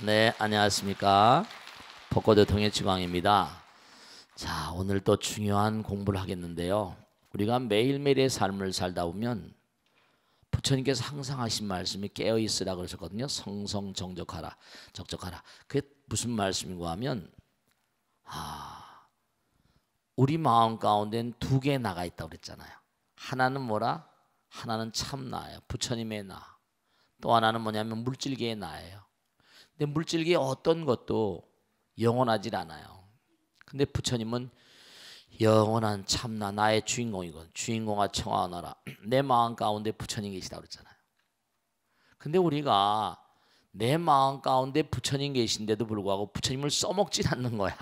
네, 안녕하십니까. 벚꽃의 통해지광입니다. 자, 오늘 또 중요한 공부를 하겠는데요. 우리가 매일매일의 삶을 살다 보면 부처님께서 항상 하신 말씀이 깨어있으라 그러셨거든요. 성성정적하라, 적적하라. 그게 무슨 말씀인가 하면 우리 마음 가운데는 두 개 나가 있다고 그랬잖아요. 하나는 뭐라? 하나는 참나예요. 부처님의 나. 또 하나는 뭐냐면 물질계의 나예요. 근데 물질계 어떤 것도 영원하질 않아요. 근데 부처님은 영원한 참나 나의 주인공이거든. 주인공아 청하노라. 내 마음 가운데 부처님 계시다고 그랬잖아요. 근데 우리가 내 마음 가운데 부처님 계신데도 불구하고 부처님을 써먹질 않는 거야.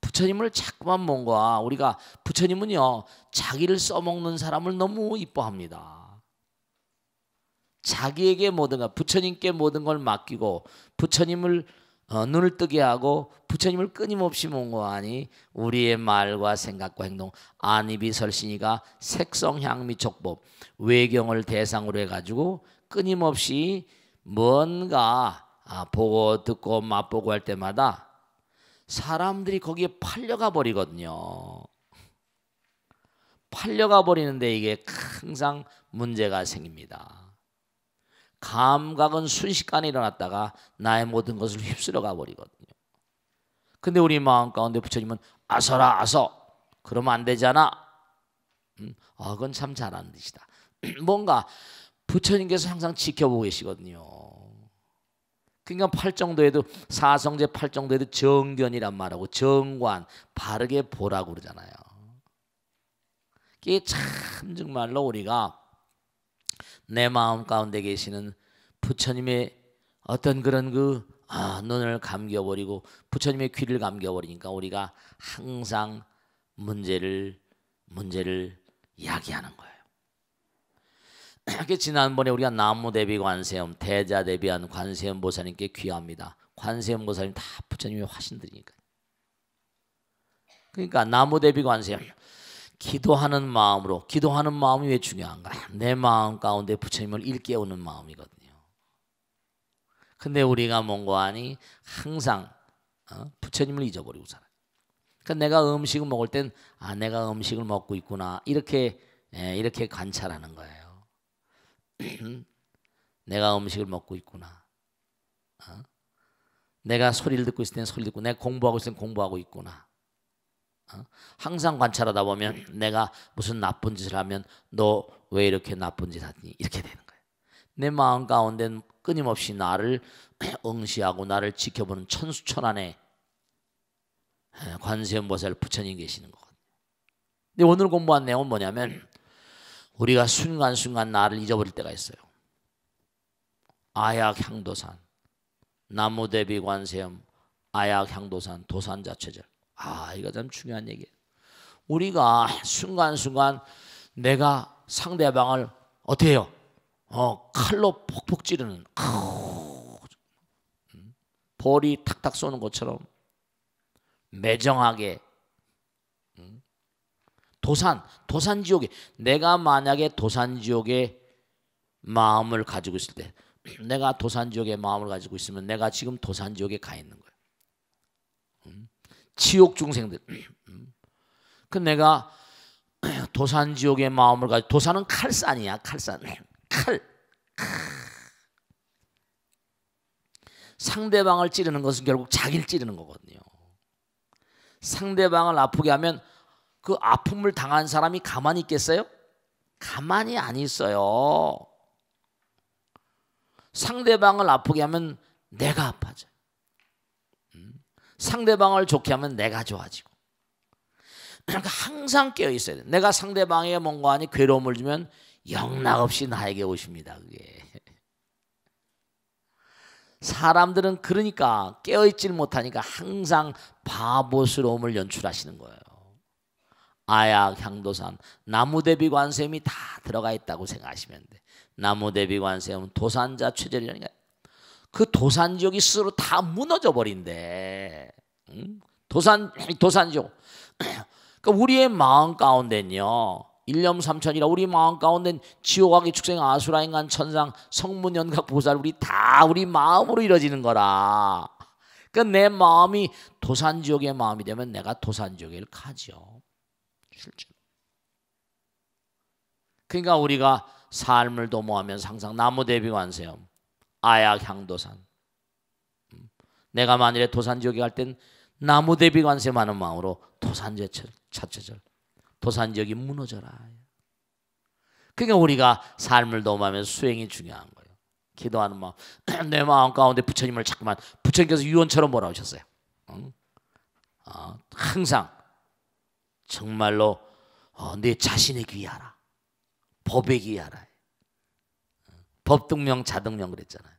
부처님을 자꾸만 뭔가 우리가 부처님은요 자기를 써먹는 사람을 너무 이뻐합니다. 자기에게 모든 것, 부처님께 모든 걸 맡기고 부처님을 눈을 뜨게 하고 부처님을 끊임없이 mon고하니 우리의 말과 생각과 행동 안이비설신이가 색성향미 촉법 외경을 대상으로 해가지고 끊임없이 뭔가 보고 듣고 맛보고 할 때마다 사람들이 거기에 팔려가 버리거든요. 팔려가 버리는데 이게 항상 문제가 생깁니다. 감각은 순식간에 일어났다가 나의 모든 것을 휩쓸어가 버리거든요. 근데 우리 마음 가운데 부처님은 아서라 아서 그러면 안 되잖아. 그건 참 잘하는 뜻이다. 뭔가 부처님께서 항상 지켜보고 계시거든요. 그러니까 팔정도에도 사성제 팔정도에도 정견이란 말하고 정관 바르게 보라고 그러잖아요. 이게 참 정말로 우리가 내 마음 가운데 계시는 부처님의 어떤 그런 눈을 감겨버리고 부처님의 귀를 감겨버리니까 우리가 항상 문제를 야기하는 거예요. 지난번에 우리가 나무대비 관세음 대자대비한 관세음 보살님께 귀합니다. 관세음 보살님 다 부처님의 화신들이니까. 그러니까 나무대비 관세음 기도하는 마음이 왜 중요한가? 내 마음 가운데 부처님을 일깨우는 마음이거든요. 근데 우리가 뭔고하니 항상 부처님을 잊어버리고 살아요. 그러니까 내가 음식을 먹을 땐 내가 음식을 먹고 있구나 이렇게 관찰하는 거예요. 내가 음식을 먹고 있구나. 내가 소리를 듣고 있을 땐 소리를 듣고 내가 공부하고 있을 땐 공부하고 있구나. 항상 관찰하다 보면 내가 무슨 나쁜 짓을 하면 너 왜 이렇게 나쁜 짓 하니 이렇게 되는 거예요. 내 마음 가운데는 끊임없이 나를 응시하고 나를 지켜보는 천수천안의 관세음보살 부처님 계시는 거거든요. 근데 오늘 공부한 내용은 뭐냐면 우리가 순간순간 나를 잊어버릴 때가 있어요. 아약향도산 나무대비 관세음 아약향도산 도산자체절 이거 참 중요한 얘기예요. 우리가 순간순간 내가 상대방을 어떻게 해요? 칼로 폭폭 찌르는 볼이 탁탁 쏘는 것처럼 매정하게 도산지옥에 내가 만약에 도산지옥의 마음을 가지고 있을 때 내가 도산지옥의 마음을 가지고 있으면 내가 지금 도산지옥에 가 있는 거예요. 지옥 중생들. 그 내가 도산지옥의 마음을 가지고 도산은 칼산이야. 칼산. 칼. 상대방을 찌르는 것은 결국 자기를 찌르는 거거든요. 상대방을 아프게 하면 그 아픔을 당한 사람이 가만히 있겠어요? 가만히 안 있어요. 상대방을 아프게 하면 내가 아파져요. 상대방을 좋게 하면 내가 좋아지고. 그러니까 항상 깨어 있어야 돼. 내가 상대방에게 뭔가 하니 괴로움을 주면 영락없이 나에게 오십니다. 그게. 사람들은 그러니까 깨어있질 못하니까 항상 바보스러움을 연출하시는 거예요. 아약, 향도산, 나무대비 관세음이 다 들어가 있다고 생각하시면 돼. 나무대비 관세음 도산자 최절이라니까. 그 도산지옥이 스스로 다 무너져 버린대. 도산지옥. 그러니까 우리의 마음 가운데는요 일념삼천이라 우리 마음 가운데 지옥악의 축생 아수라 인간 천상 성문 연각 보살 우리 다 우리 마음으로 이루어지는 거라. 그러니까 내 마음이 도산지옥의 마음이 되면 내가 도산지옥을 가죠. 실제로. 그러니까 우리가 삶을 도모하면서 항상 나무대비관세음 아약향도산. 내가 만일에 도산지옥에 갈 땐 나무대비관세음 하는 마음으로 도산지옥 차처절 도산지옥이 무너져라. 그러니까 우리가 삶을 도모하면서 수행이 중요한 거예요. 기도하는 마음. 내 마음 가운데 부처님을 자꾸만 부처님께서 유언처럼 몰아오셨어요. 항상 정말로 내 자신에 귀하라. 법에 귀하라. 법등명 자등명 그랬잖아요.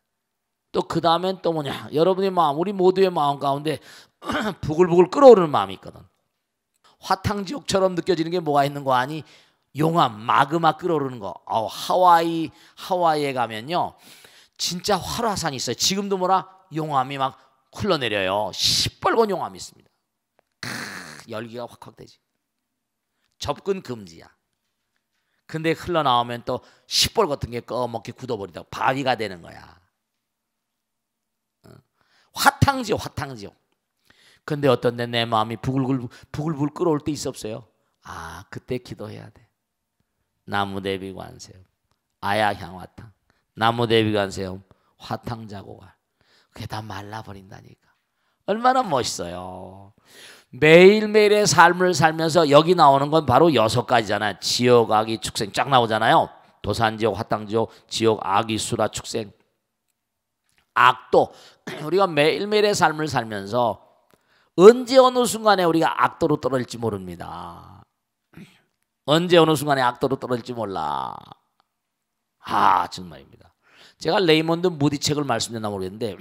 또 그 다음엔 또 뭐냐. 여러분의 마음 우리 모두의 마음 가운데 부글부글 끓어오르는 마음이 있거든. 화탕지옥처럼 느껴지는 게 뭐가 있는 거 아니? 용암, 마그마 끓어오르는 거. 하와이에 가면요. 진짜 활화산이 있어요. 지금도 뭐라? 용암이 막 흘러내려요. 시뻘건 용암이 있습니다. 열기가 확확 되지. 접근 금지야. 근데 흘러나오면 또 시뻘겋은 게 꺼먹게 굳어버리다 바위가 되는 거야. 화탕지옥. 근데 어떤 데 내 마음이 부글부글 끓어올 때 있어 없어요? 그때 기도해야 돼. 나무대비관세음 아야향화탕 나무대비관세음 화탕자고갈. 그게 다 말라버린다니까. 얼마나 멋있어요. 매일매일의 삶을 살면서 여기 나오는 건 바로 6가지잖아요. 지옥, 악이, 축생 쫙 나오잖아요. 도산지옥, 화탕지옥, 지옥, 악이, 수라, 축생. 악도. 우리가 매일매일의 삶을 살면서 언제 어느 순간에 우리가 악도로 떨어질지 모릅니다. 언제 어느 순간에 악도로 떨어질지 몰라. 정말입니다. 제가 레이먼드 무디 책을 말씀드렸나 모르겠는데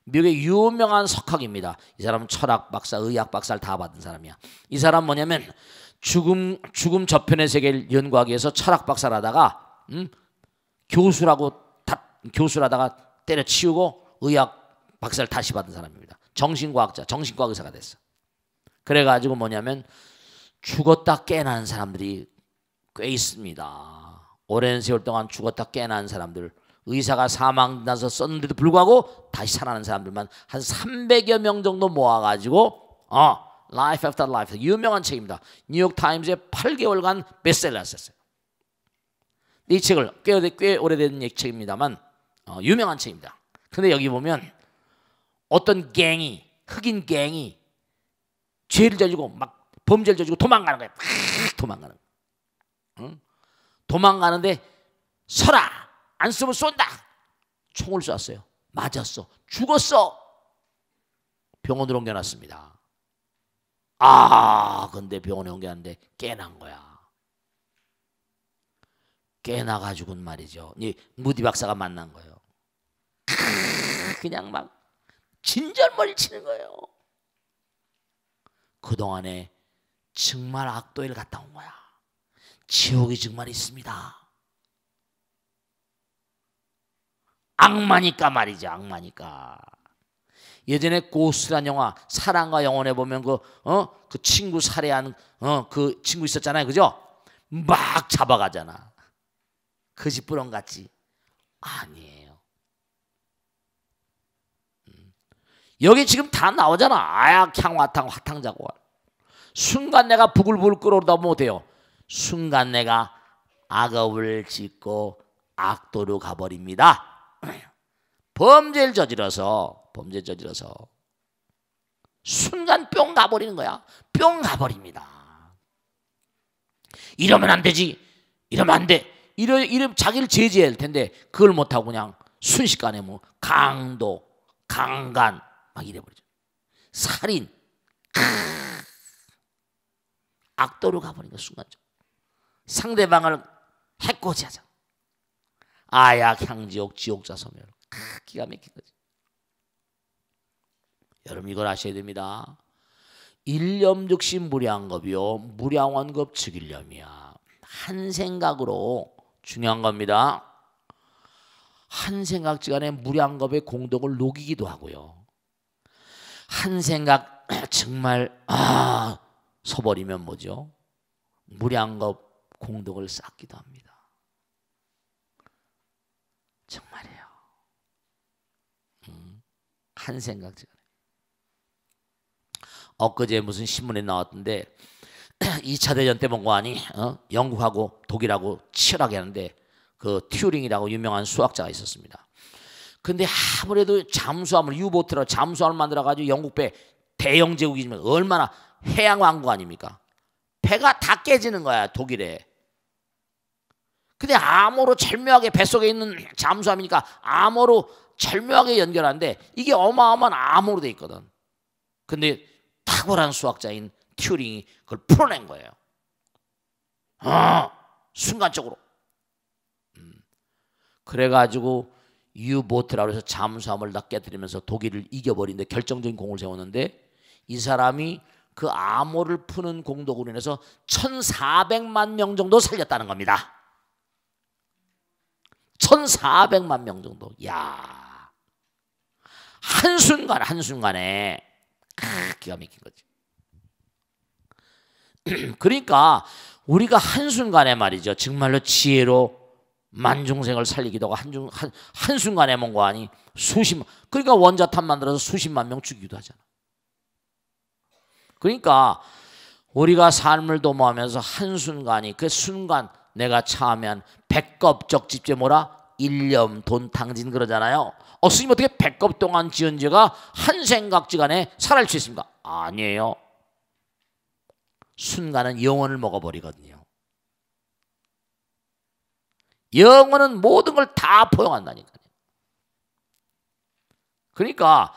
미국의 유명한 석학입니다. 이 사람은 철학 박사, 의학 박사를 다 받은 사람이야. 이 사람 뭐냐면 죽음 저편의 세계를 연구하기 위해서 철학 박사를 하다가 교수라다가 때려치우고 의학 박사를 다시 받은 사람입니다. 정신과학자, 정신과 의사가 됐어. 그래가지고 뭐냐면 죽었다 깨어나는 사람들이 꽤 있습니다. 오랜 세월 동안 죽었다 깨어나는 사람들, 의사가 사망나서 썼는데도 불구하고 다시 살아나는 사람들만 한 300여 명 정도 모아가지고 Life After Life 유명한 책입니다. 뉴욕타임즈에 8개월간 베스트셀러였어요. 이 책을 꽤 오래된 책입니다만 유명한 책입니다. 근데 여기 보면 어떤 흑인 갱이 죄를 저지르고 막 범죄를 저지르고 도망가는 거예요. 도망가는 거예요. 도망가는데 서라! 안 쓰면 쏜다! 총을 쐈어요. 맞았어. 죽었어. 병원으로 옮겨놨습니다. 근데 병원에 옮겨놨는데 깨난 거야. 깨나가지고는 말이죠. 이 무디 박사가 만난 거예요. 그냥 막 진절머리를 치는 거예요. 그동안에 정말 악도를 갔다 온 거야. 지옥이 정말 있습니다. 악마니까 말이죠. 악마니까. 예전에 고스란 영화 사랑과 영혼에 보면 그 친구 살해한 그 친구 있었잖아요. 그죠? 막 잡아가잖아. 거짓부렁 같지? 아니에요. 여기 지금 다 나오잖아. 아약향화탕 화탕자고갈. 순간 내가 부글부글 끓어오르다 못해요. 순간 내가 악업을 짓고 악도로 가버립니다. 범죄를 저질러서 순간 뿅 가버리는 거야. 뿅 가버립니다. 이러면 안 되지. 이러면 안 돼. 이러면 자기를 제지해야 할 텐데 그걸 못하고 그냥 순식간에 뭐 강도, 강간 막 이래버리죠. 살인, 악도로 가버린 거 순간적으로. 상대방을 해코지하자. 아약, 향지옥, 지옥자 소멸. 기가 막힌 거지. 여러분 이걸 아셔야 됩니다. 일념즉시 무량겁이요 무량원겁 즉일념이야. 한 생각으로 중요한 겁니다. 한 생각지간에 무량겁의 공덕을 녹이기도 하고요. 한 생각 정말 서버리면 뭐죠? 무량겁 공덕을 쌓기도 합니다. 정말이에요. 한 생각지간에. 엊그제 무슨 신문에 나왔던데 2차 대전 때 뭔가하니 영국하고 독일하고 치열하게 하는데 그 튜링이라고 유명한 수학자가 있었습니다. 근데 아무래도 잠수함을 유보트라 잠수함을 만들어 가지고 영국 배 대영 제국이지만 얼마나 해양 왕국 아닙니까? 배가 다 깨지는 거야 독일에. 근데 암호로 절묘하게 뱃속에 있는 잠수함이니까 암호로 절묘하게 연결하는데 이게 어마어마한 암호로 돼 있거든. 근데 탁월한 수학자인 튜링이 그걸 풀어낸 거예요. 순간적으로. 그래가지고 유보트라고 해서 잠수함을 다 깨뜨리면서 독일을 이겨버린데 결정적인 공을 세웠는데 이 사람이 그 암호를 푸는 공덕으로 인해서 1400만 명 정도 살렸다는 겁니다. 1400만 명 정도. 야, 한순간에 기가 막힌 거지. 그러니까 우리가 한순간에 말이죠. 정말로 지혜로 만중생을 살리기도 하고 한순간에 뭔가 아니 수십만, 그러니까 원자탄 만들어서 수십만 명 죽이기도 하잖아. 그러니까 우리가 삶을 도모하면서 한순간이 그 순간 내가 참여한 백겁적 집제 뭐라? 일념 돈탕진 그러잖아요. 스님 어떻게 백겁 동안 지은 죄가 한 생각지간에 살아날 수 있습니까? 아니에요. 순간은 영혼을 먹어버리거든요. 영혼은 모든 걸 다 포용한다니까요. 그러니까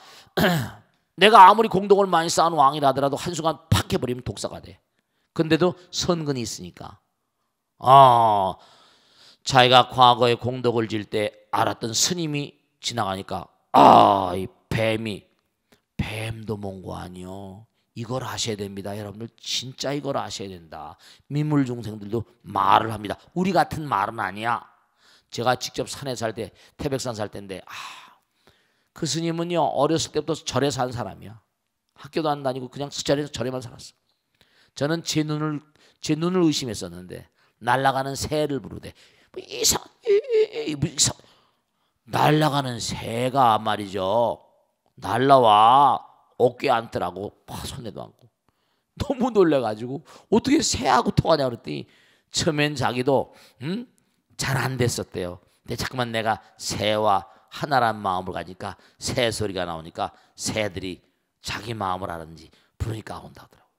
내가 아무리 공덕을 많이 쌓은 왕이라 하더라도 한순간 팍 해버리면 독사가 돼. 근데도 선근이 있으니까 자기가 과거에 공덕을 질 때 알았던 스님이 지나가니까 이 뱀도 뭔고 아니요. 이걸 아셔야 됩니다. 여러분들 진짜 이걸 아셔야 된다. 미물 중생들도 말을 합니다. 우리 같은 말은 아니야. 제가 직접 산에 살 때 태백산 살 때인데 그 스님은요 어렸을 때부터 절에 산 사람이야. 학교도 안 다니고 그냥 절에만 살았어. 저는 제 눈을 의심했었는데 날아가는 새를 부르되 이상 날아가는 새가 말이죠. 날라와 어깨에 앉더라고. 손에도 앉고. 너무 놀래가지고 어떻게 새하고 통하냐 그랬더니 처음엔 자기도 잘 안 됐었대요. 근데 자꾸만 내가 새와 하나란 마음을 가지니까 새 소리가 나오니까 새들이 자기 마음을 아는지 부르니까 온다 하더라고.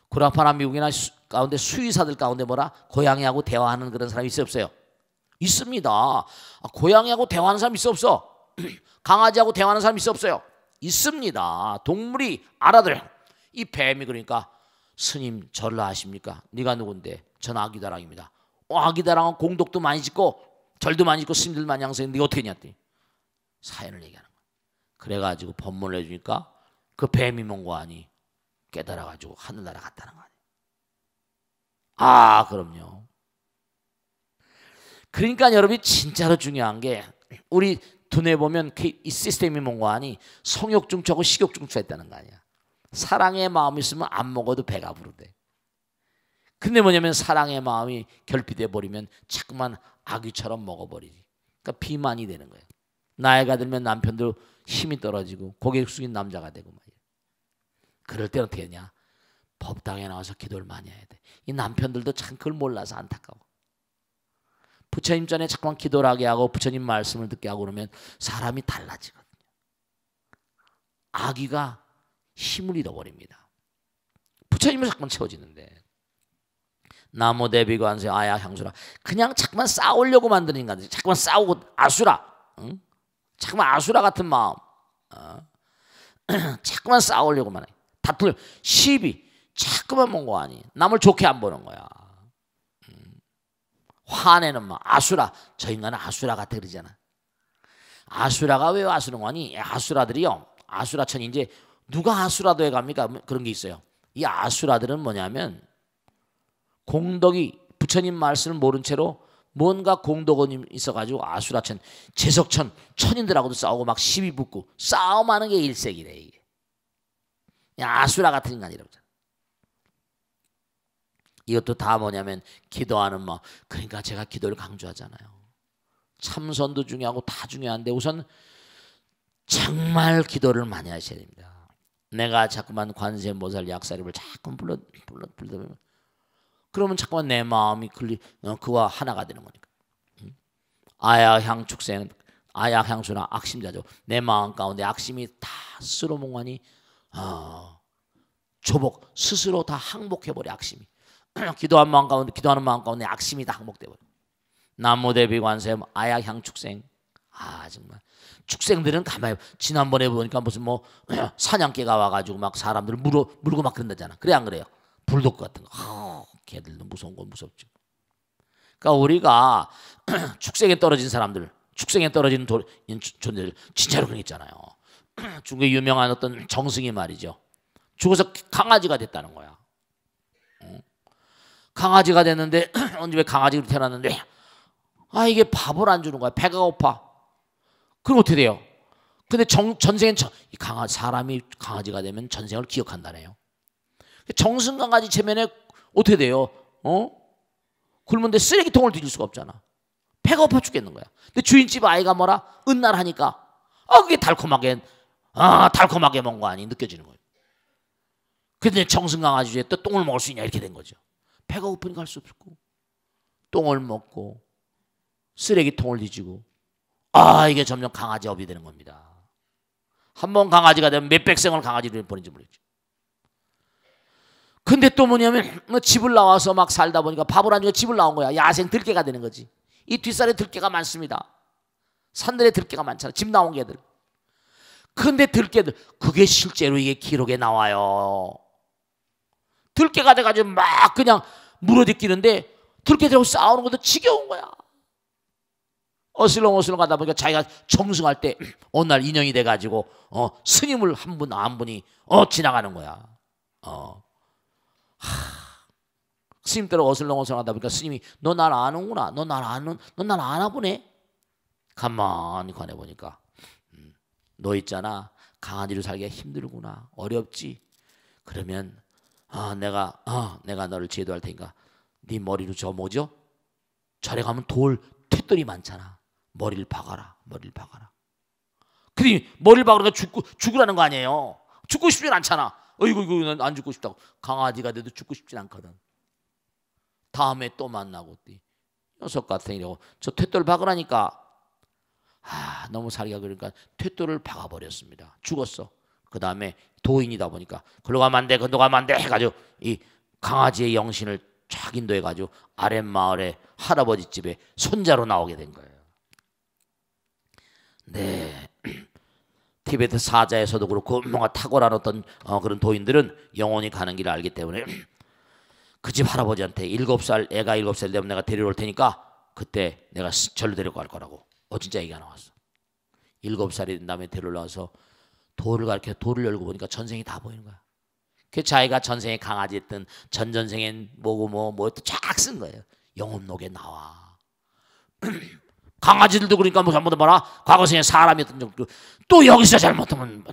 구라파나 미국이나 가운데 수의사들 가운데 뭐라 고양이하고 대화하는 그런 사람이 있어요 없어요? 있습니다. 고양이하고 대화하는 사람 있어 없어? 강아지하고 대화하는 사람 있어 없어요? 있습니다. 동물이 알아들어요. 이 뱀이 그러니까 스님 저를 아십니까? 네가 누군데? 전 아기다랑입니다. 아기다랑은 공덕도 많이 짓고 절도 많이 짓고 스님들 많이 양성했는데 네가 어떻게 했냐? 사연을 얘기하는 거야. 그래가지고 법문을 해주니까 그 뱀이 뭔고 하니 깨달아가지고 하늘나라 갔다는 거 아니에요. 그럼요. 그러니까 여러분이 진짜로 중요한 게 우리 두뇌 보면 이 시스템이 뭔가 하니 성욕중추하고 식욕중추가 있다는 거 아니야. 사랑의 마음이 있으면 안 먹어도 배가 부르대. 근데 뭐냐면 사랑의 마음이 결핍돼 버리면 자꾸만 아귀처럼 먹어버리지. 그러니까 비만이 되는 거예요. 나이가 들면 남편도 힘이 떨어지고 고개 숙인 남자가 되고 말이야. 그럴 때는 어떻게 하냐? 법당에 나와서 기도를 많이 해야 돼. 이 남편들도 참 그걸 몰라서 안타까워. 부처님 전에 자꾸만 기도를 하게 하고 부처님 말씀을 듣게 하고 그러면 사람이 달라지거든요. 아기가 힘을 잃어버립니다. 부처님을 자꾸만 채워지는데 나무 대비관세 아야 향수라 그냥 자꾸만 싸우려고 만드는 인간들 자꾸만 싸우고 아수라 응? 자꾸만 아수라 같은 마음 자꾸만 싸우려고만 해. 다투려 시비 자꾸만 뭔거 아니 남을 좋게 안 보는 거야. 화내는 막 아수라 저 인간은 아수라 같아 그러잖아. 아수라가 왜 아수라는 거니? 아수라들이요 아수라천이 이제 누가 아수라도에 갑니까? 그런 게 있어요. 이 아수라들은 뭐냐면 공덕이 부처님 말씀을 모른 채로 뭔가 공덕원이 있어가지고 아수라천 제석천 천인들하고도 싸우고 막 시비 붙고 싸움하는 게 일색이래. 이게 아수라 같은 인간이라고. 이것도 다 뭐냐면 기도하는 마음. 그러니까 제가 기도를 강조하잖아요. 참선도 중요하고 다 중요한데 우선 정말 기도를 많이 하셔야 됩니다. 내가 자꾸만 관세음보살 약사립을 자꾸 불러보면 그러면 자꾸만 내 마음이 그와 하나가 되는 거니까. 아야향축생, 아야향수나 악심자죠. 내 마음 가운데 악심이 다 쓸어몽하니 조복 스스로 다 항복해버려. 악심이 기도하는 마음 가운데 악심이 다 항복돼버려. 남무대비관세 아야향축생. 정말 축생들은 가만히 지난번에 보니까 무슨 뭐 사냥개가 와가지고 막 사람들을 물고 막 그런다잖아. 그래 안 그래요? 불독 같은 거. 걔들도 무서운 건 무섭죠. 그러니까 우리가 축생에 떨어진 사람들, 축생에 떨어진 존재들 진짜로 그런 게 있잖아요. 중국에 유명한 어떤 정승이 말이죠. 죽어서 강아지가 됐다는 거야. 강아지가 됐는데 언제 왜 강아지로 태어났는데 이게 밥을 안 주는 거야. 배가 고파. 그럼 어떻게 돼요? 근데 전생엔 사람이 강아지가 되면 전생을 기억한다네요. 정승 강아지 체면에 어떻게 돼요? 굶은데 쓰레기통을 뒤질 수가 없잖아. 배가 고파 죽겠는 거야. 근데 주인집 아이가 뭐라 은날하니까 그게 달콤하게 뭔가 아니 느껴지는 거예요. 근데 정승 강아지 중에 또 똥을 먹을 수 있냐 이렇게 된 거죠. 배가 고프니까 할 수 없고 똥을 먹고 쓰레기통을 뒤지고 이게 점점 강아지 업이 되는 겁니다. 한번 강아지가 되면 몇백 생을 강아지를 보낸지 모르겠죠. 근데 또 뭐냐면 집을 나와서 막 살다 보니까 밥을 안 주고 집을 나온 거야. 야생 들개가 되는 거지. 이 뒷산에 들개가 많습니다. 산들에 들개가 많잖아. 집 나온 개들. 근데 들개들 그게 실제로 이게 기록에 나와요. 들개가 돼가지고 막 그냥 물어뜯기는데 들개들하고 싸우는 것도 지겨운 거야. 어슬렁어슬렁 가다 보니까 자기가 정승할 때 어느 날 인형이 돼가지고 스님을 한 분이 지나가는 거야. 스님 따라 어슬렁어슬렁 하다 보니까 스님이 너 날 아는구나. 너 날 아나 보네. 가만히 관해보니까 너 있잖아. 강아지로 살기가 힘들구나. 어렵지. 그러면 내가 너를 제도할 테니까 네 머리로 저 뭐죠? 절에 가면 텟돌이 많잖아. 머리를 박아라. 그러니 머리를 박으니까 죽으라는 거 아니에요. 죽고 싶진 않잖아. 어이구 난 안 죽고 싶다고. 강아지가 돼도 죽고 싶진 않거든. 다음에 또 만나고 녀석 같으니라고 저 텟돌 박으라니까 너무 살기가 그러니까 텟돌을 박아버렸습니다. 죽었어. 그 다음에 도인이다 보니까 글로 가면 안 돼, 건너 가면 안 돼 해가지고 이 강아지의 영신을 쫙 인도해가지고 아랫마을에 할아버지 집에 손자로 나오게 된 거예요. 네. 티베트 사자에서도 그렇고 뭔가 탁월한 어떤 그런 도인들은 영원히 가는 길을 알기 때문에 그 집 할아버지한테 7살 애가 7살 되면 내가 데려올 테니까 그때 내가 절로 데려갈 거라고 진짜 얘기가 나왔어. 7살이 된 다음에 데려올라와서 돌을 열고 보니까 전생이 다 보이는 거야. 그 자기가 전생에 강아지였던 전전생엔 뭐또 쫙 쓴 거예요. 영혼록에 나와. 강아지들도 그러니까 뭐 전부 다 뭐라 과거생에 사람이었던 정도. 또 여기서 잘못하면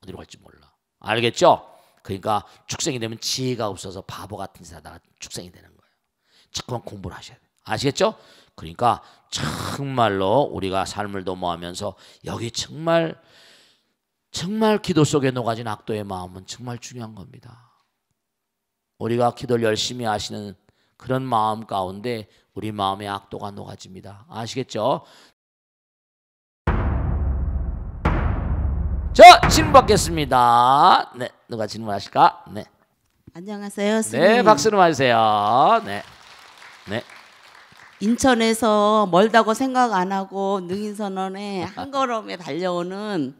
어디로 갈지 몰라. 알겠죠? 그러니까 축생이 되면 지혜가 없어서 바보 같은 짓 하다가 축생이 되는 거예요. 자꾸만 공부를 하셔야 돼요. 아시겠죠? 그러니까 정말로 우리가 삶을 도모하면서 여기 정말 기도 속에 녹아진 악도의 마음은 정말 중요한 겁니다. 우리가 기도를 열심히 하시는 그런 마음 가운데 우리 마음의 악도가 녹아집니다. 아시겠죠? 자, 질문 받겠습니다. 네, 누가 질문하실까? 네. 안녕하세요, 스님. 네, 박수로 맞으세요. 네. 인천에서 멀다고 생각 안 하고 능인선언에 한 걸음에 달려오는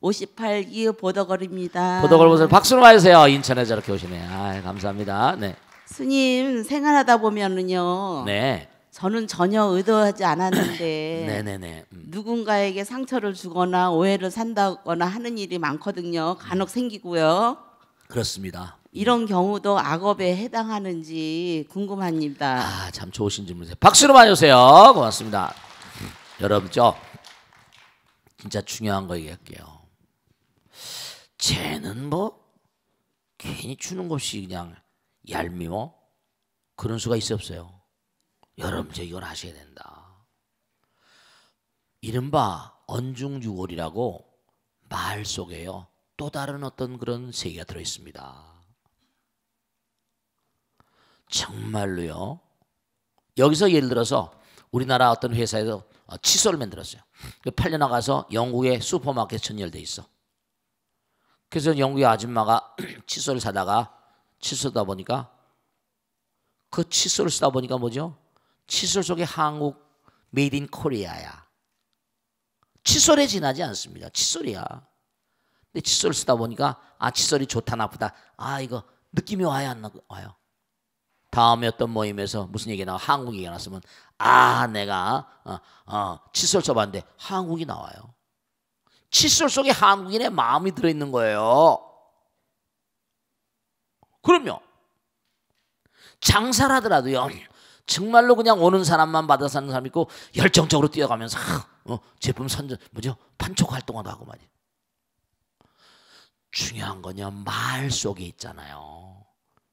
58기 보더걸입니다. 보더걸 보세요. 박수로 맞으세요. 인천에 저렇게 오시네. 감사합니다. 네. 스님 생활하다 보면은요. 네. 저는 전혀 의도하지 않았는데 네네네. 누군가에게 상처를 주거나 오해를 산다거나 하는 일이 많거든요. 간혹 생기고요. 그렇습니다. 이런 경우도 악업에 해당하는지 궁금합니다. 참 좋으신 질문이세요. 박수로 맞으세요. 고맙습니다. 여러분 진짜 중요한 거 얘기할게요. 쟤는 뭐 괜히 주는 것이 그냥 얄미워? 그런 수가 있어 없어요? 여러분 저 이걸 아셔야 된다. 이른바 언중유월이라고 말 속에요 또 다른 어떤 그런 세계가 들어있습니다. 정말로요. 여기서 예를 들어서 우리나라 어떤 회사에서 칫솔을 만들었어요. 팔려나가서 영국의 슈퍼마켓에 전열돼 있어. 그래서 영국의 아줌마가 칫솔을 사다가 칫솔 쓰다 보니까 그 칫솔을 쓰다 보니까 뭐죠? 칫솔 속에 한국 메이드 인 코리아야. 칫솔에 지나지 않습니다. 칫솔이야. 근데 칫솔을 쓰다 보니까 아 칫솔이 좋다 나쁘다. 아 이거 느낌이 와요 안 와요? 다음에 어떤 모임에서 무슨 얘기가 나와 한국 얘기가 나왔으면 아 내가 칫솔 써봤는데 한국이 나와요. 칫솔 속에 한국인의 마음이 들어있는 거예요. 그럼요. 장사를 하더라도요. 정말로 그냥 오는 사람만 받아 사는 사람 있고 열정적으로 뛰어가면서 제품 선전 뭐죠? 판촉 활동도 하고 말이에요. 중요한 건요. 말 속에 있잖아요.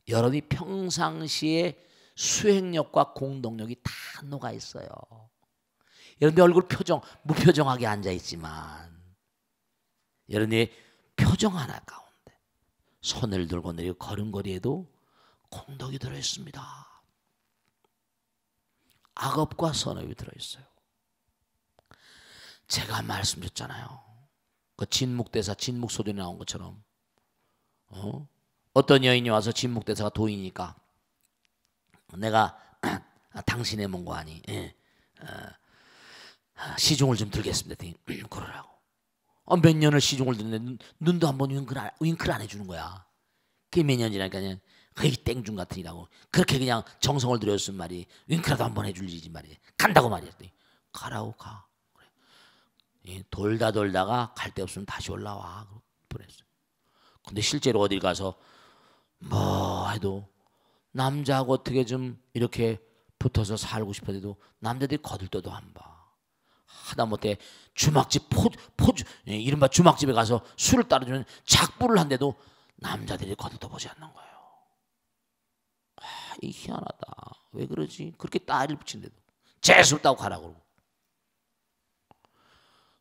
여러분이 평상시에 수행력과 공동력이 다 녹아 있어요. 여러분의 얼굴 표정 무표정하게 앉아 있지만 여러분의 표정 하나 가운데 손을 들고 내려 걸음걸이에도 공덕이 들어있습니다. 악업과 선업이 들어있어요. 제가 말씀드렸잖아요. 그 진묵대사 진묵소전에 나온 것처럼 어떤 여인이 와서 진묵대사가 도인이니까 내가 당신의 몸과 아니 시중을 좀 들겠습니다. 그러라고. 몇 년을 시중을 듣는데 눈도 한번 윙크를 안 해주는 거야. 그게 몇 년 지나니까 그냥 거의 땡중 같으니라고. 그렇게 그냥 정성을 들였으면 말이 윙크라도 한번 해줄지 말이야. 간다고 말이야. 가라고 가. 그래. 돌다가 갈 데 없으면 다시 올라와. 보냈어요. 근데 실제로 어딜 가서 뭐 해도 남자하고 어떻게 좀 이렇게 붙어서 살고 싶어도 남자들이 거들떠도 안 봐. 하다못해 주막집 이른바 주막집에 가서 술을 따라주는 작부를 한데도 남자들이 거들떠 보지 않는 거예요. 이 희한하다. 왜 그러지? 그렇게 딸을 붙인데도 재수 없다고 가라고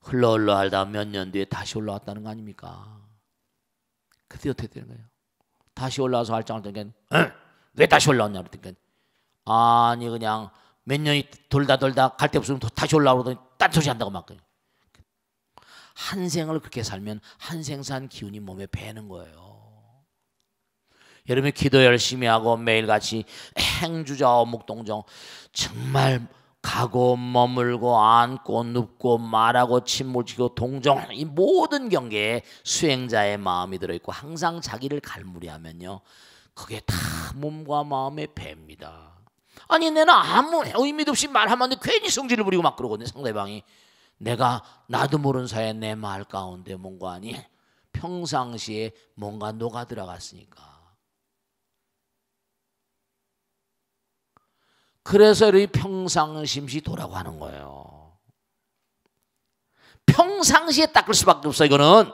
그러고 흘러 하다 몇 년 뒤에 다시 올라왔다는 거 아닙니까? 그때 어떻게 되는 거예요? 다시 올라와서 할장을 듣니까 왜 다시 올라왔냐 그랬더니 아니 그냥 몇 년이 돌다 갈 데 없으면 다시 올라오더니 딴소리 한다고 막 한 생을 그렇게 살면 한 생산 기운이 몸에 배는 거예요. 여러분 기도 열심히 하고 매일같이 행주자 어묵동정 정말 가고 머물고 앉고 눕고 말하고 침몰치고 동정 이 모든 경계에 수행자의 마음이 들어있고 항상 자기를 갈무리하면요 그게 다 몸과 마음에 밴니다. 아니 내는 아무 의미도 없이 말하면 괜히 성질을 부리고 막 그러거든요. 상대방이 내가 나도 모르는 사이에 내 말 가운데 뭔가 아니 평상시에 뭔가 녹아 들어갔으니까. 그래서 이 평상심시 도라고 하는 거예요. 평상시에 닦을 수밖에 없어. 이거는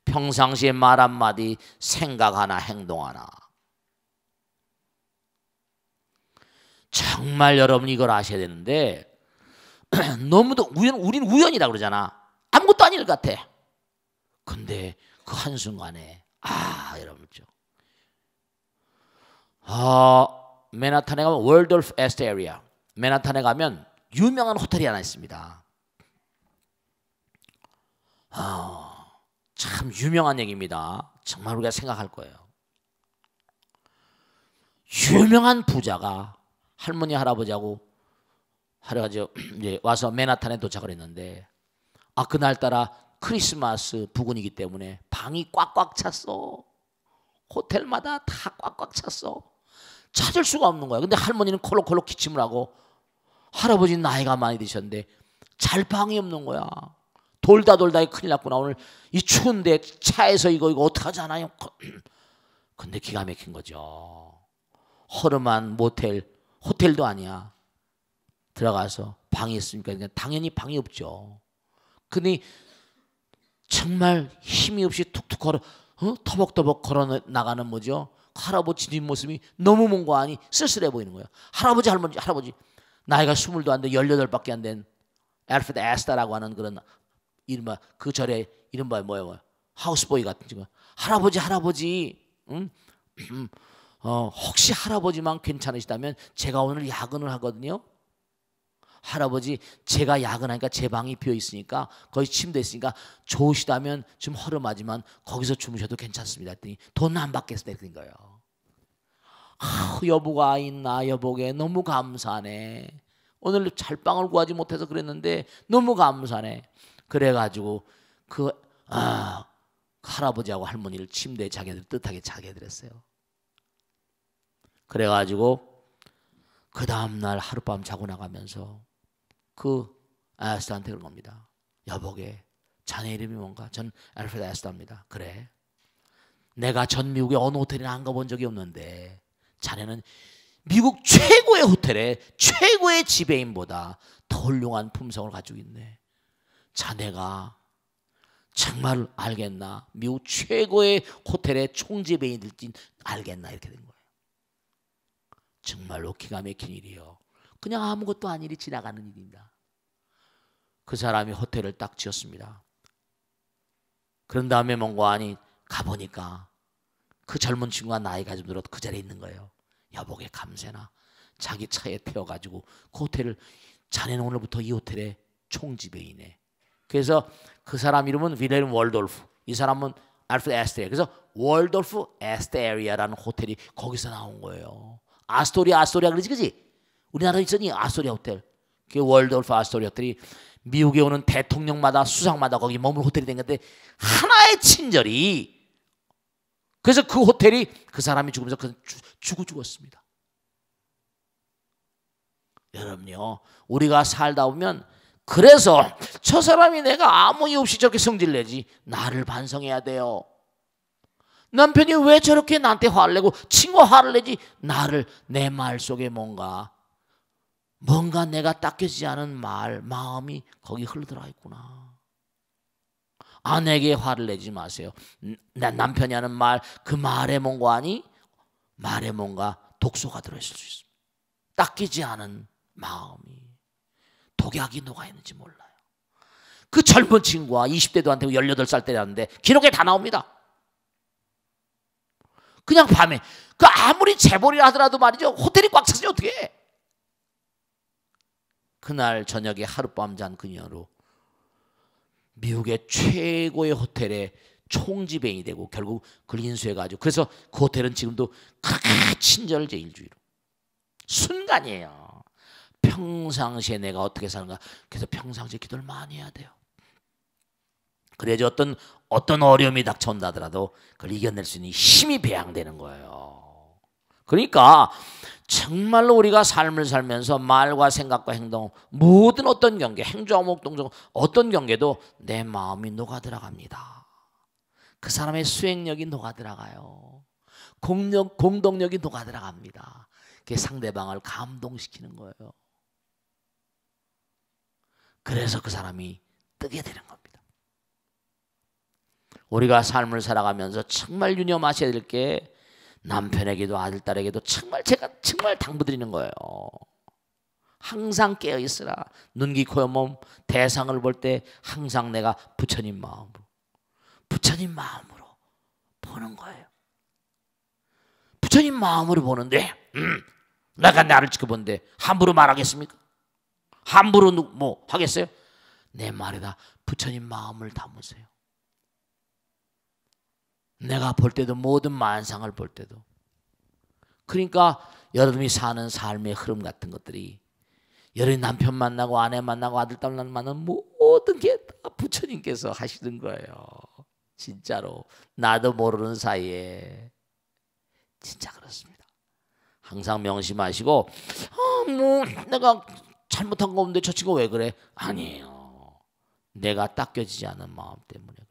평상시에 말 한마디 생각 하나 행동 하나 정말 여러분 이걸 아셔야 되는데 너무도 우린 우연이라고 그러잖아. 아무것도 아닐 것 같아. 근데 그 한순간에 여러분죠. 맨하탄에 가면 월돌프 에스테리아 맨하탄에 가면 유명한 호텔이 하나 있습니다. 참 유명한 얘기입니다. 정말 우리가 생각할 거예요. 유명한 부자가 할머니 할아버지하고 하루가지고 이제 와서 맨하탄에 도착을 했는데 그날따라 크리스마스 부근이기 때문에 방이 꽉꽉 찼어. 호텔마다 다 꽉꽉 찼어. 찾을 수가 없는 거야. 근데 할머니는 콜록콜록 기침을 하고 할아버지는 나이가 많이 드셨는데 잘 방이 없는 거야. 돌다 큰일 났구나. 오늘 이 추운데 차에서 이거 어떡하잖아요. 근데 기가 막힌 거죠. 허름한 호텔도 아니야. 들어가서 방이 있으니까 당연히 방이 없죠. 근데 정말 힘이 없이 툭툭 걸어 터벅터벅 걸어 나가는 뭐죠? 할아버지 뒷모습이 너무 뭔가 아니 쓸쓸해 보이는 거예요. 할아버지 할아버지 나이가 20도 안 돼 18밖에 안 된 알프레드 에스타라고 하는 그런 이른바 그 절에 이른바 뭐예요? 하우스보이 같은 지금 할아버지 응? 혹시 할아버지만 괜찮으시다면 제가 오늘 야근을 하거든요. 할아버지 제가 야근하니까 제 방이 비어 있으니까 거기 침대 있으니까 좋으시다면 좀 허름하지만 거기서 주무셔도 괜찮습니다 했더니 돈 안 받겠습니다 그런 거예요. 여보가 있나 여보게 너무 감사하네. 오늘 잘 방을 구하지 못해서 그랬는데 너무 감사하네. 그래가지고 그 할아버지하고 할머니를 침대에 자기들 뜻하게 자게 해드렸어요. 그래가지고 그 다음날 하룻밤 자고 나가면서 그 에스터한테 그런 겁니다. 여보게 자네 이름이 뭔가? 전 알프레드 에스터입니다. 그래 내가 전 미국의 어느 호텔이나 안 가본 적이 없는데 자네는 미국 최고의 호텔에 최고의 지배인보다 더 훌륭한 품성을 가지고 있네. 자네가 정말 알겠나? 미국 최고의 호텔의 총지배인들진 알겠나? 이렇게 된 거예요. 정말로 기가 막힌 일이요. 그냥 아무것도 아닌 일이 지나가는 일입니다. 그 사람이 호텔을 딱 지었습니다. 그런 다음에 뭔가 아니 가보니까 그 젊은 친구가 나이가 좀 들어도 그 자리에 있는 거예요. 여보게 감세나 자기 차에 태워가지고 그 호텔을 자네는 오늘부터 이 호텔의 총지배이네. 그래서 그 사람 이름은 윌헬m 월돌프, 이 사람은 알프레드 에스테리아. 그래서 월돌프 에스테리아라는 호텔이 거기서 나온 거예요. 아스토리아 그러지 그지? 우리나라에 있었니 아스토리아 호텔. 그 월돌프 아스토리아 호텔이 미국에 오는 대통령마다 수상마다 거기 머물 호텔이 된 건데 하나의 친절이. 그래서 그 호텔이 그 사람이 죽으면서 죽었습니다. 여러분요, 우리가 살다 보면 그래서 저 사람이 내가 아무 이유 없이 저렇게 성질 내지 나를 반성해야 돼요. 남편이 왜 저렇게 나한테 화를 내고 친구가 화를 내지 나를 내 말 속에 뭔가 내가 닦여지지 않은 마음이 거기 흘러들어가 있구나. 아내에게 화를 내지 마세요. 남편이 하는 말 그 말에 뭔가 아니 말에 뭔가 독소가 들어있을 수 있습니다. 닦이지 않은 마음이 독약이 녹아있는지 몰라요. 그 젊은 친구와 20대도 안 되고 18살 때라는데 기록에 다 나옵니다. 그냥 밤에 그 아무리 재벌이라 하더라도 말이죠 호텔이 꽉 찼으니 어떻게 해. 그날 저녁에 하룻밤 잔 그녀로 미국의 최고의 호텔의 총지배인이 되고 결국 그걸 인수해가지고 그래서 그 호텔은 지금도 친절 제일주의로 순간이에요. 평상시에 내가 어떻게 사는가. 그래서 평상시에 기도를 많이 해야 돼요. 그래야지 어떤 어려움이 닥쳐온다 하더라도 그걸 이겨낼 수 있는 힘이 배양되는 거예요. 그러니까 정말로 우리가 삶을 살면서 말과 생각과 행동 모든 어떤 경계 행정목 동정 어떤 경계도 내 마음이 녹아들어갑니다. 그 사람의 수행력이 녹아들어가요. 공동력이 녹아들어갑니다. 그게 상대방을 감동시키는 거예요. 그래서 그 사람이 뜨게 되는 겁니다. 우리가 삶을 살아가면서 정말 유념하셔야 될 게 남편에게도 아들딸에게도 제가 정말 당부드리는 거예요. 항상 깨어 있으라. 눈, 귀, 코, 몸 대상을 볼 때 항상 내가 부처님 마음으로 보는 거예요. 부처님 마음으로 보는데 내가 나를 지켜보는데 함부로 말하겠습니까? 함부로 뭐 하겠어요? 내 말에다 부처님 마음을 담으세요. 내가 볼 때도 모든 만상을 볼 때도. 그러니까 여러분이 사는 삶의 흐름 같은 것들이 여러분이 남편 만나고 아내 만나고 아들딸 만나는 모든 게 다 부처님께서 하시는 거예요. 진짜로 나도 모르는 사이에 진짜 그렇습니다. 항상 명심하시고 내가 잘못한 거 없는데 저 친구 왜 그래? 아니에요. 내가 닦여지지 않은 마음 때문에 그래요.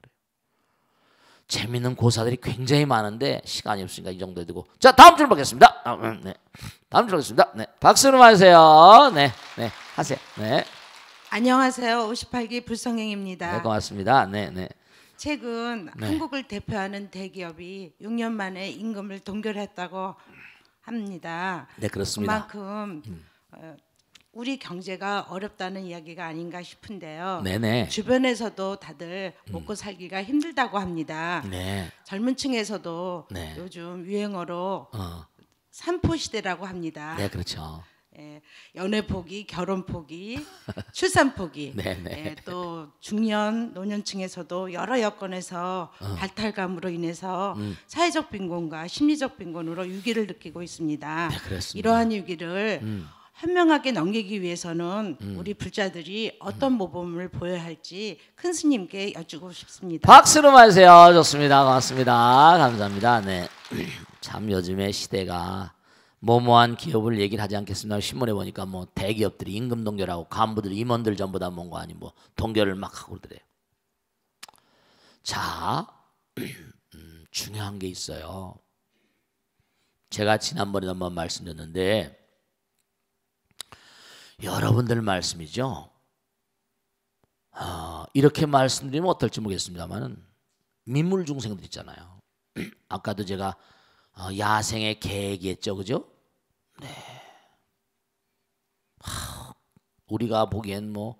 재밌는 고사들이 굉장히 많은데 시간이 없으니까 이 정도 해두고 자 다음 줄 보겠습니다. 다음 줄 보겠습니다. 네, 박수로 하세요. 네, 하세요. 네. 안녕하세요. 58기 불성행입니다. 네, 고맙습니다. 네. 최근 네. 한국을 대표하는 대기업이 6년 만에 임금을 동결했다고 합니다. 네, 그렇습니다. 그만큼 우리 경제가 어렵다는 이야기가 아닌가 싶은데요. 네네. 주변에서도 다들 먹고 살기가 힘들다고 합니다. 네. 젊은 층에서도 네. 요즘 유행어로 어. 산포 시대라고 합니다. 네, 그렇죠. 예, 연애 포기, 결혼 포기, 출산 포기. 네네. 예, 또 중년, 노년층에서도 여러 여건에서 발탈감으로 인해서 사회적 빈곤과 심리적 빈곤으로 위기를 느끼고 있습니다. 네, 그렇습니다. 이러한 위기를 현명하게 넘기기 위해서는 우리 불자들이 어떤 모범을 보여야 할지 큰 스님께 여쭈고 싶습니다. 박수로 맞으세요. 좋습니다. 고맙습니다. 감사합니다. 네. 참 요즘의 시대가 뭐뭐한 기업을 얘기를 하지 않겠습니다. 신문에 보니까 뭐 대기업들이 임금 동결하고 간부들, 임원들 전부 다 뭔가 아니 뭐 동결을 막 하고 그러더래요. 자, 중요한 게 있어요. 제가 지난번에 한번 말씀드렸는데 여러분들 말씀이죠. 이렇게 말씀드리면 어떨지 모르겠습니다만은 민물 중생들 있잖아요. 아까도 제가 야생의 개 얘기했죠, 그죠? 네. 우리가 보기엔 뭐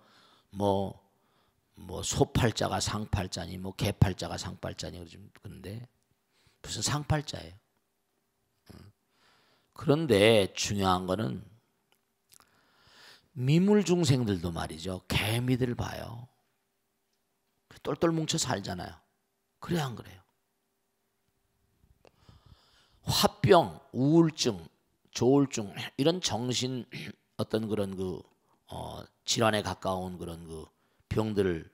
소팔자가 상팔자니 뭐 개팔자가 상팔자니 그런데 무슨 상팔자예요. 그런데 중요한 거는 미물 중생들도 말이죠. 개미들 봐요. 똘똘 뭉쳐 살잖아요. 그래 안 그래요? 화병, 우울증, 조울증 이런 정신 어떤 그런 질환에 가까운 그런 병들을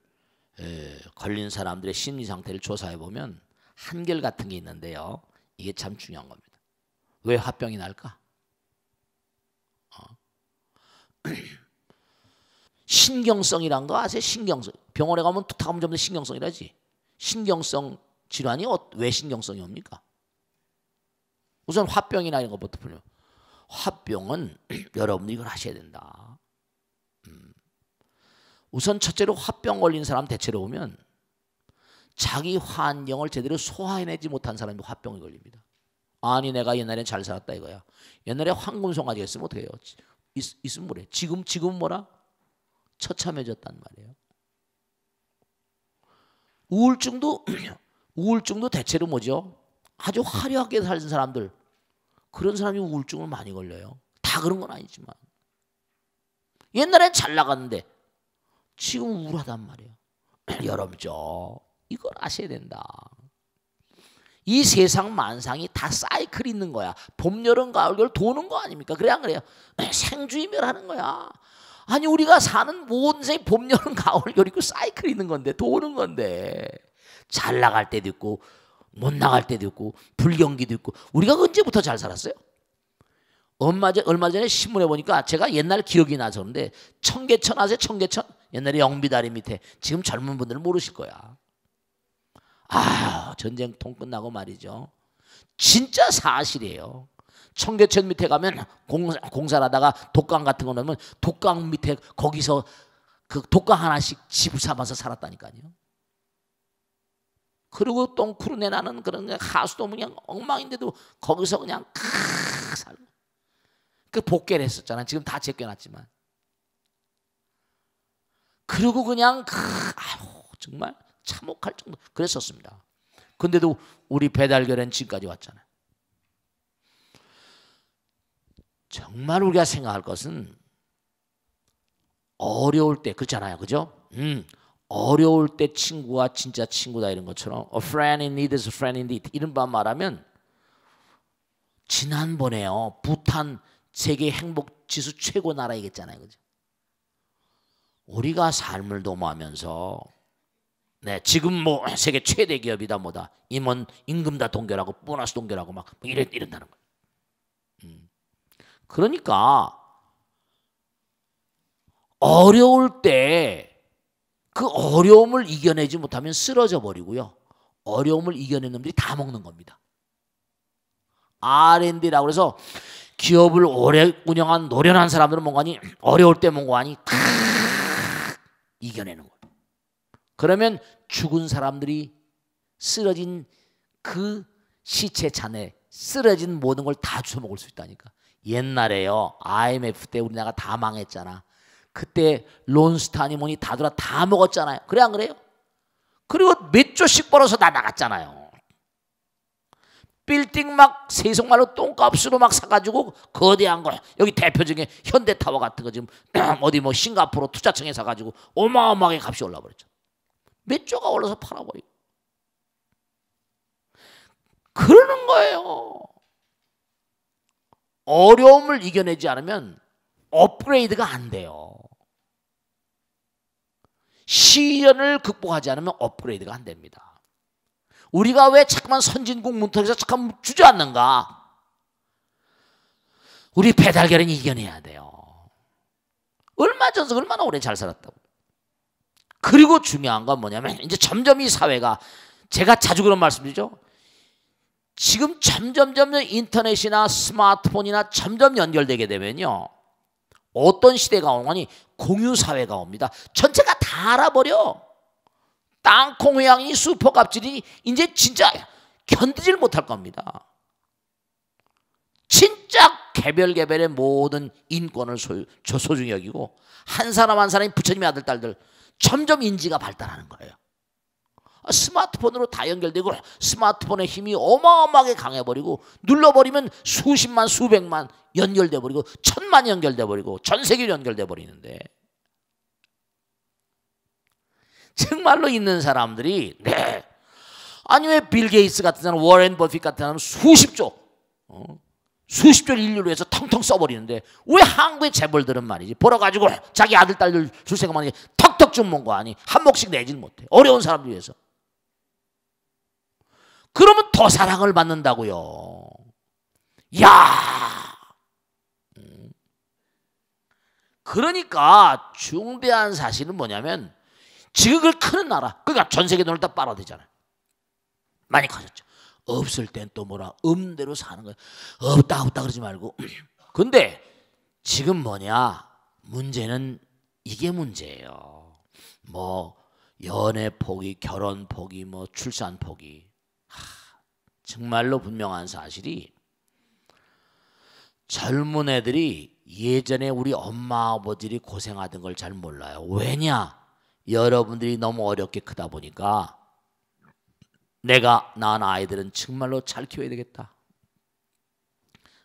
걸린 사람들의 심리 상태를 조사해 보면 한결 같은 게 있는데요. 이게 참 중요한 겁니다. 왜 화병이 날까? 신경성이란 거 아세요? 신경성. 병원에 가면 툭하면 전부 신경성이라지. 신경성 질환이 왜 신경성이 옵니까? 우선 화병이나 이런 것부터 풀면 화병은 여러분이 이걸 하셔야 된다. 우선 첫째로 화병 걸린 사람 대체로 보면 자기 환경을 제대로 소화해내지 못한 사람이 화병이 걸립니다. 아니 내가 옛날엔 잘 살았다 이거야. 옛날에 황금송아지가 있으면 어떻게 해요? 있으면 뭐래? 지금 뭐라? 처참해졌단 말이에요. 우울증도 대체로 뭐죠? 아주 화려하게 사는 사람들, 그런 사람이 우울증을 많이 걸려요. 다 그런 건 아니지만 옛날엔 잘 나갔는데 지금 우울하단 말이에요. 여러분죠, 이걸 아셔야 된다. 이 세상 만상이 다 사이클이 있는 거야. 봄, 여름, 가을, 겨울 도는 거 아닙니까? 그래 안 그래요? 생주의멸하는 거야. 아니 우리가 사는 모든 생이 봄, 여름, 가을, 겨울 있고 사이클이 있는 건데 도는 건데 잘 나갈 때도 있고 못 나갈 때도 있고 불경기도 있고 우리가 언제부터 잘 살았어요? 얼마 전에 신문에 보니까 제가 옛날 기억이 나서 그런데 청계천 아세요? 청계천? 옛날에 영비다리 밑에 지금 젊은 분들은 모르실 거야. 전쟁통 끝나고 말이죠. 진짜 사실이에요. 청계천 밑에 가면 공사를 하다가 독강 같은 거 넣으면 독강 밑에 거기서 그 독강 하나씩 집을 삼아서 살았다니까요. 그리고 똥쿠르네 나는 그런 하수도 그냥 엉망인데도 거기서 그냥 살고 그 복개를 했었잖아요. 지금 다 제껴놨지만. 그리고 그냥 정말 참혹할 정도 그랬었습니다. 근데도 우리 배달결은 지금까지 왔잖아요. 정말 우리가 생각할 것은 어려울 때 그렇잖아요. 그죠? 어려울 때 친구가 진짜 친구다 이런 것처럼 A friend in need is a friend indeed 이런 말 말하면 지난번에요. 부탄 세계 행복 지수 최고 나라 얘기했잖아요. 그죠? 우리가 삶을 도모하면서 지금 뭐 세계 최대 기업이다 뭐다 임원 임금 다 동결하고 보너스 동결하고 막 이런다는 거예요. 그러니까 어려울 때 그 어려움을 이겨내지 못하면 쓰러져 버리고요. 어려움을 이겨낸 놈들이 다 먹는 겁니다. R&D라고 해서 기업을 오래 운영한 노련한 사람들은 뭔가니 어려울 때 뭔가니 다 이겨내는 거예요. 그러면 죽은 사람들이 쓰러진 그 시체 잔에 쓰러진 모든 걸 다 주워 먹을 수 있다니까. 옛날에요, IMF 때 우리나라가 다 망했잖아. 그때 론스타니 뭐니 다 돌아 다 먹었잖아요. 그래 안 그래요? 그리고 몇 조씩 벌어서 다 나갔잖아요. 빌딩 막 세속말로 똥값으로 막 사가지고 거대한 거, 여기 대표적인 현대타워 같은 거 지금 어디 뭐 싱가포르 투자청에 사가지고 어마어마하게 값이 올라버렸죠. 몇 조가 올라서 팔아버리고. 그러는 거예요. 어려움을 이겨내지 않으면 업그레이드가 안 돼요. 시련을 극복하지 않으면 업그레이드가 안 됩니다. 우리가 왜 자꾸만 선진국 문턱에서 잠깐 주저앉는가? 우리 배달결은 이겨내야 돼요. 얼마 전서 얼마나 오래 잘 살았다고. 그리고 중요한 건 뭐냐면 이제 점점 이 사회가, 제가 자주 그런 말씀드리죠. 지금 점점 인터넷이나 스마트폰이나 점점 연결되게 되면요, 어떤 시대가 오는 거니? 공유사회가 옵니다. 전체가 다 알아버려. 땅콩 회양이 슈퍼갑질이 이제 진짜 견디질 못할 겁니다. 진짜 개별의 모든 인권을 소중히 여기고 한 사람 한 사람이 부처님의 아들 딸들 점점 인지가 발달하는 거예요. 스마트폰으로 다 연결되고 스마트폰의 힘이 어마어마하게 강해버리고 눌러버리면 수십만 수백만 연결돼버리고 천만 연결돼버리고 전 세계로 연결돼버리는데, 정말로 있는 사람들이 아니 왜 빌 게이츠 같은 사람, 워렌 버핏 같은 사람 수십조 인류로 해서 텅텅 써버리는데 왜 한국의 재벌들은 말이지 벌어가지고 자기 아들 딸들 줄 생각만 하게 턱턱 좀 먹은 거 아니 한 몫씩 내질 못해. 어려운 사람들 위해서. 그러면 더 사랑을 받는다고요. 야, 그러니까 중대한 사실은 뭐냐면 지금 그걸 크는 나라, 그러니까 전 세계 돈을 다 빨아대잖아요. 많이 커졌죠. 없을 땐 또 뭐라 음대로 사는 거예요. 없다 그러지 말고. 근데 지금 뭐냐, 문제는 이게 문제예요. 뭐 연애 포기, 결혼 포기, 뭐 출산 포기. 정말로 분명한 사실이 젊은 애들이 예전에 우리 엄마 아버지들이 고생하던 걸 잘 몰라요. 왜냐? 여러분들이 너무 어렵게 크다 보니까 내가 낳은 아이들은 정말로 잘 키워야 되겠다.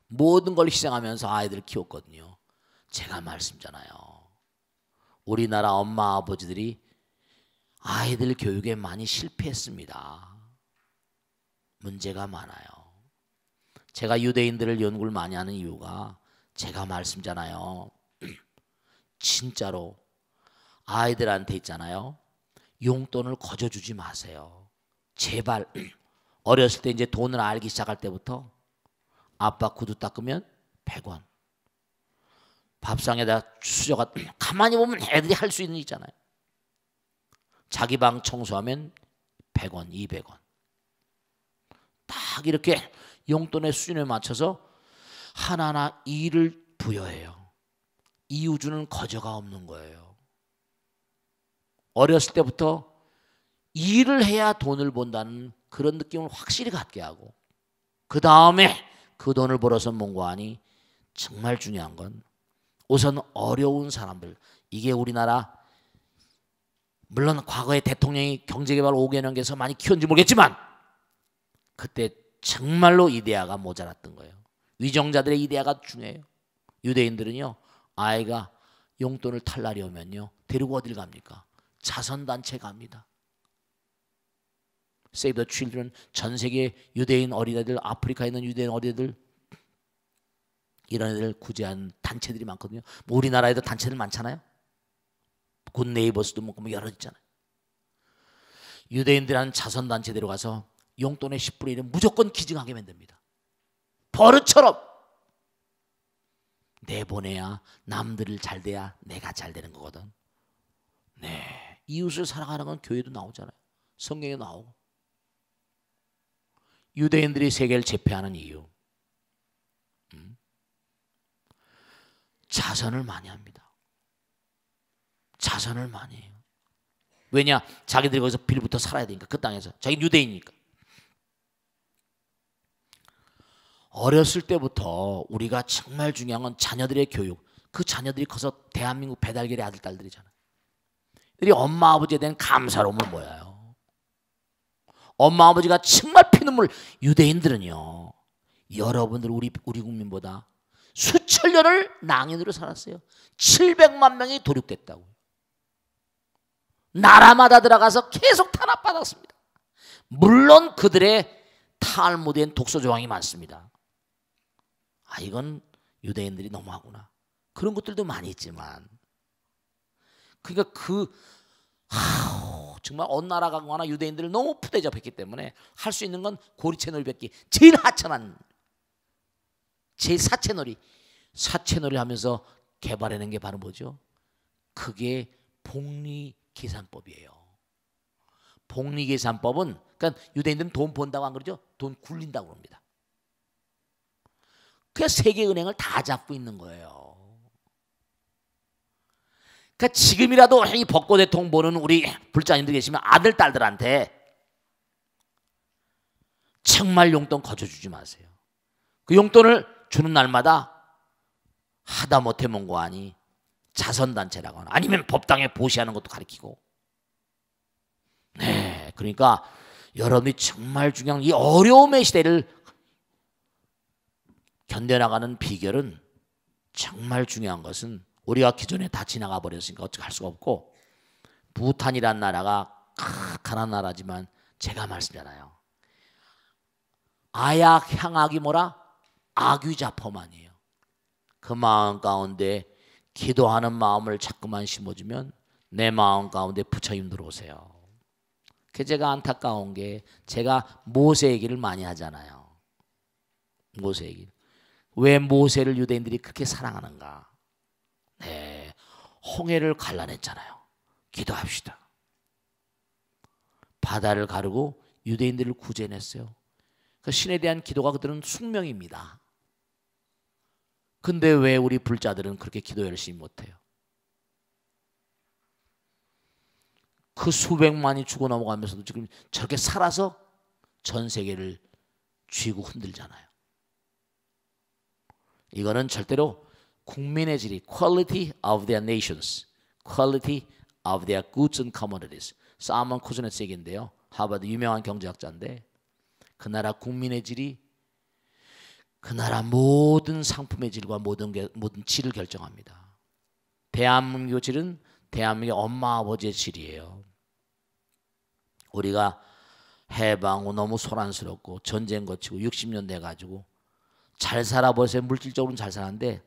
모든 걸 희생하면서 아이들을 키웠거든요. 제가 말씀잖아요. 우리나라 엄마 아버지들이 아이들 교육에 많이 실패했습니다. 문제가 많아요. 제가 유대인들을 연구를 많이 하는 이유가 제가 말씀잖아요. 진짜로 아이들한테 있잖아요. 용돈을 거저 주지 마세요. 제발. 어렸을 때 이제 돈을 알기 시작할 때부터 아빠 구두 닦으면 100원. 밥상에다 수저가 가만히 보면 애들이 할 수 있는 거 있잖아요. 자기 방 청소하면 100원, 200원. 딱 이렇게 용돈의 수준에 맞춰서 하나하나 일을 부여해요. 이웃주는 거저가 없는 거예요. 어렸을 때부터 일을 해야 돈을 번다는 그런 느낌을 확실히 갖게 하고, 그 다음에 그 돈을 벌어서 뭔가 하니 정말 중요한 건 우선 어려운 사람들. 이게 우리나라 물론 과거에 대통령이 경제개발 5개년에서 많이 키웠는지 모르겠지만 그때 정말로 이데아가 모자랐던 거예요. 위정자들의 이데아가 중요해요. 유대인들은요, 아이가 용돈을 탈 날이 오면요, 데리고 어딜 갑니까? 자선단체 갑니다. Save the Children, 전 세계 유대인 어린애들, 아프리카에 있는 유대인 어린애들, 이런 애들 구제한 단체들이 많거든요. 뭐 우리나라에도 단체들 많잖아요. 굿 네이버스도 뭐 여러 있잖아요. 유대인들한 자선단체대로 가서 용돈의 10분의 1은 무조건 기증하게 만듭니다. 버릇처럼 내보내야 남들을 잘 돼야 내가 잘 되는 거거든. 네, 이웃을 사랑하는 건 교회도 나오잖아요. 성경에 나오고. 유대인들이 세계를 제패하는 이유, 자선을 많이 합니다. 자선을 많이 해요. 왜냐? 자기들이 거기서 빌부터 살아야 되니까, 그 땅에서. 자기 유대인이니까. 어렸을 때부터 우리가 정말 중요한 건 자녀들의 교육. 그 자녀들이 커서 대한민국 배달결의 아들, 딸들이잖아요. 이 엄마 아버지에 대한 감사로움을 모여요. 엄마 아버지가 정말 피눈물. 유대인들은요, 여러분들 우리 국민보다 수천 년을 낭인으로 살았어요. 700만 명이 도륙됐다고. 나라마다 들어가서 계속 탄압받았습니다. 물론 그들의 탈무드엔 독소 조항이 많습니다. 아, 이건 유대인들이 너무하구나. 그런 것들도 많이 있지만, 그러니까 정말 어느 나라 가거나 유대인들을 너무 푸대접했기 때문에 할 수 있는 건 고리채놀이 뱉기. 제일 하찮은, 제일 사채놀이. 사채놀이 하면서 개발해낸 게 바로 뭐죠? 그게 복리계산법이에요. 복리계산법은, 그러니까 유대인들은 돈 번다고 안 그러죠? 돈 굴린다고 그럽니다. 그래서 세계은행을 다 잡고 있는 거예요. 그러니까 지금이라도 이 벚꽃 대통령 보는 우리 불자님들 계시면 아들, 딸들한테 정말 용돈 거저주지 마세요. 그 용돈을 주는 날마다 하다못해 뭔고 하니 자선단체라고 하나, 아니면 법당에 보시하는 것도 가르치고. 네, 그러니까 여러분이 정말 중요한 이 어려움의 시대를 견뎌나가는 비결은, 정말 중요한 것은, 우리가 기존에 다 지나가 버렸으니까 어떻게 할 수가 없고, 부탄이란 나라가 가난한 나라지만 제가 말씀드렸잖아요. 아약 향악이 뭐라? 아귀자포만이에요. 그 마음 가운데 기도하는 마음을 자꾸만 심어주면 내 마음 가운데 부처님 들어오세요. 그 제가 안타까운 게, 제가 모세 얘기를 많이 하잖아요. 모세 얘기. 왜 모세를 유대인들이 그렇게 사랑하는가? 네, 홍해를 갈라냈잖아요. 기도합시다. 바다를 가르고 유대인들을 구제했어요. 그 신에 대한 기도가 그들은 숙명입니다. 근데 왜 우리 불자들은 그렇게 기도 열심히 못해요? 그 수백만이 죽어 넘어가면서도 지금 저렇게 살아서 전 세계를 쥐고 흔들잖아요. 이거는 절대로 국민의 질이, quality of their nations, quality of their goods and commodities. 사먼 쿠즈네츠 얘기인데요. 하버드 유명한 경제학자인데, 그 나라 국민의 질이 그 나라 모든 상품의 질과 모든 질을 결정합니다. 대한민국 질은 대한민국의 엄마 아버지의 질이에요. 우리가 해방 후 너무 소란스럽고 전쟁 거치고 60년 돼가지고 잘 살아보세요. 물질적으로는 잘 사는데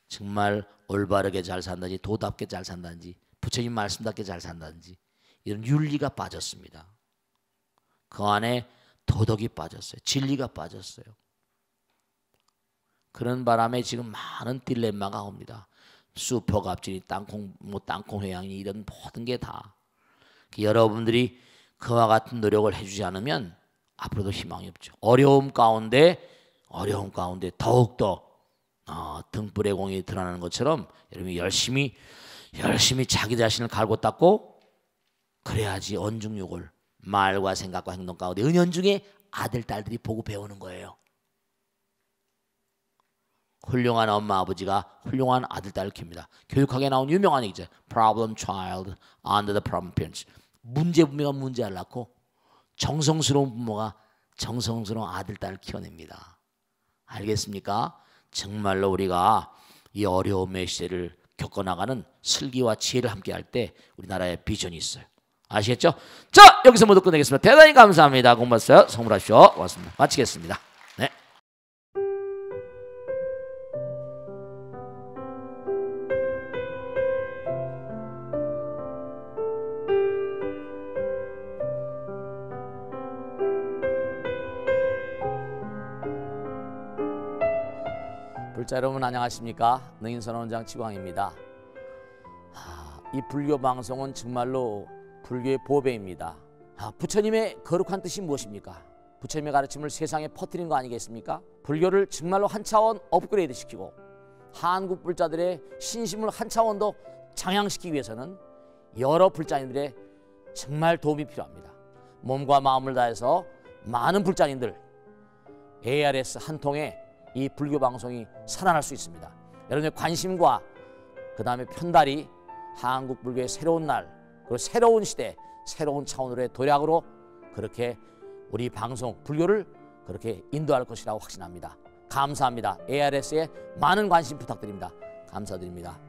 정말 올바르게 잘 산다든지 도답게 잘 산다든지 부처님 말씀답게 잘 산다든지 이런 윤리가 빠졌습니다. 그 안에 도덕이 빠졌어요. 진리가 빠졌어요. 그런 바람에 지금 많은 딜레마가 옵니다. 슈퍼갑질이 땅콩 회양이 이런 모든 게 다. 여러분들이 그와 같은 노력을 해주지 않으면 앞으로도 희망이 없죠. 어려움 가운데 더욱더 등불의 공이 드러나는 것처럼 여러분이 열심히 자기 자신을 갈고 닦고 그래야지 언중육을 말과 생각과 행동 가운데 은연중에 아들 딸들이 보고 배우는 거예요. 훌륭한 엄마 아버지가 훌륭한 아들 딸을 킵니다. 교육학에 나온 유명한 얘기죠. Problem child under the problem parents. 문제 부모가 문제를 낳고 정성스러운 부모가 정성스러운 아들 딸을 키워냅니다. 알겠습니까? 정말로 우리가 이 어려움의 시대를 겪어나가는 슬기와 지혜를 함께 할 때 우리나라의 비전이 있어요. 아시겠죠? 자, 여기서 모두 끝내겠습니다. 대단히 감사합니다. 공부하셨어요. 선물하십시오. 고맙습니다. 마치겠습니다. 네. 불자 여러분 안녕하십니까? 능인선언원장 치광입니다. 이 불교 방송은 정말로 불교의 보배입니다. 부처님의 거룩한 뜻이 무엇입니까? 부처님의 가르침을 세상에 퍼뜨린 거 아니겠습니까? 불교를 정말로 한 차원 업그레이드 시키고 한국 불자들의 신심을 한 차원 더 장양시키기 위해서는 여러 불자님들의 정말 도움이 필요합니다. 몸과 마음을 다해서 많은 불자님들 ARS 한 통에 이 불교 방송이 살아날 수 있습니다. 여러분의 관심과 그 다음에 편달이 한국 불교의 새로운 날, 그리고 새로운 시대, 새로운 차원으로의 도약으로 그렇게 우리 방송 불교를 그렇게 인도할 것이라고 확신합니다. 감사합니다. ARS에 많은 관심 부탁드립니다. 감사드립니다.